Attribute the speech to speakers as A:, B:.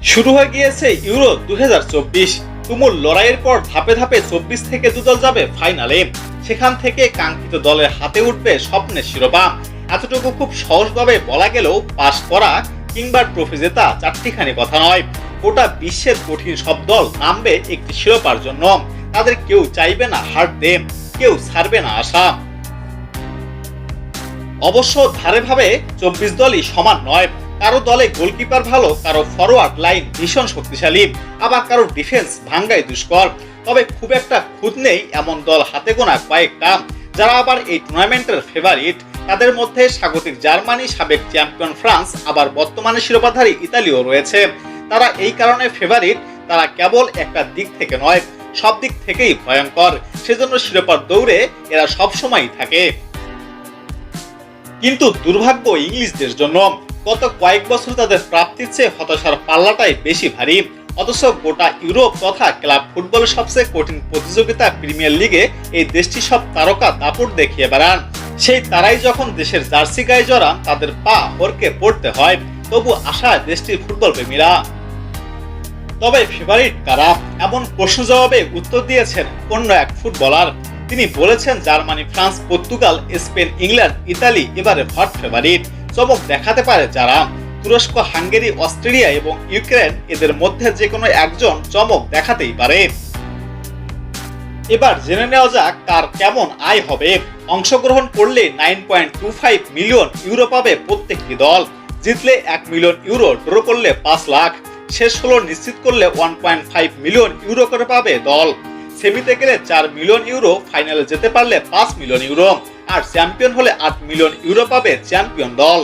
A: শুরু হয়ে গিয়েছে ইউরো 2024। তুমুল লড়াইয়ের পর ধাপে ধাপে 24 থেকে 2 দল যাবে ফাইনালে। সেখান থেকে কাঙ্ক্ষিত দলের হাতে উঠবে স্বপ্নের শিরোপা। এতটুকু খুব সহজভাবে বলা গেলেও পাস করা কিংবা ট্রফি জেতা চারটিখানি কথা নয়। গোটা বিশ্বের কঠিন সব দল নামবে একটি শিরোপার জন্য। তাদের কেউ চাইবে না হারতে, কেউ ছাড়বে না আশা। অবশ্য ধারে ভাবে 24 দলই সমান নয়। কারো দলে গোলকিপার ভালো, কারো ফরওয়ার্ড লাইন ভীষণ শক্তিশালী, আবার কারো ডিফেন্স ভাঙ্গাই দুষ্কর। তবে খুব একটা খুঁত নেই এমন দল হাতে গোনা কয়েকটা, যারা আবার এই টুর্নামেন্টের ফেভারিট। তাদের মধ্যে স্বাগতিক জার্মানি, সাবেক চ্যাম্পিয়ন ফ্রান্স, আবার বর্তমানে শিরোপাধারী ইতালিও রয়েছে। তারা এই কারণে ফেভারিট, তারা কেবল একটা দিক থেকে নয়, সব দিক থেকেই ভয়ঙ্কর। সেজন্য শিরোপার দৌড়ে এরা সবসময়ই থাকে। কিন্তু দুর্ভাগ্য ইংলিশদের জন্য, গত কয়েক বছর তাদের প্রাপ্তির চেয়ে হতাশার পাল্লাটাই বেশি ভারী। অথচ গোটা ইউরোপ তথা ক্লাব ফুটবলের সবচেয়ে কঠিন প্রতিযোগিতা প্রিমিয়ার লিগে এই দেশটি সব তারকা দাপট দেখিয়ে বেড়ান। সেই তারাই যখন দেশের জার্সি গায়ে জড়ান, তাদের পা হরকে পড়তে হয়। তবু আশায় দেশটির ফুটবল প্রেমীরা। তবে ফেভারিট কারা, এমন প্রশ্ন জবাবে উত্তর দিয়েছেন অন্য এক ফুটবলার। তিনি বলেছেন Germany, France, Portugal, Spain, England, Italy এবারে হট ফেভারিট। চমক দেখাতে পারে যারা। তুরস্ক, হাঙ্গেরি, অস্ট্রেলিয়া এবং ইউক্রেন, এদের মধ্যে যে কোনো একজন চমক দেখাতেই পারে। এবার জেনে নেওয়া যাক কার কেমন আয় হবে। অংশগ্রহণ করলে 9.25 মিলিয়ন ইউরো পাবে প্রত্যেকটি দল। জিতলে 1 মিলিয়ন ইউরো, ড্র করলে 5 লাখ, শেষ হলো নিশ্চিত করলে 1.5 মিলিয়ন ইউরো করে পাবে দল। সেমিতে গেলে 4 মিলিয়ন ইউরো, ফাইনালে যেতে পারলে 5 মিলিয়ন ইউরো, আর চ্যাম্পিয়ন হলে 8 মিলিয়ন ইউরো পাবে চ্যাম্পিয়ন দল।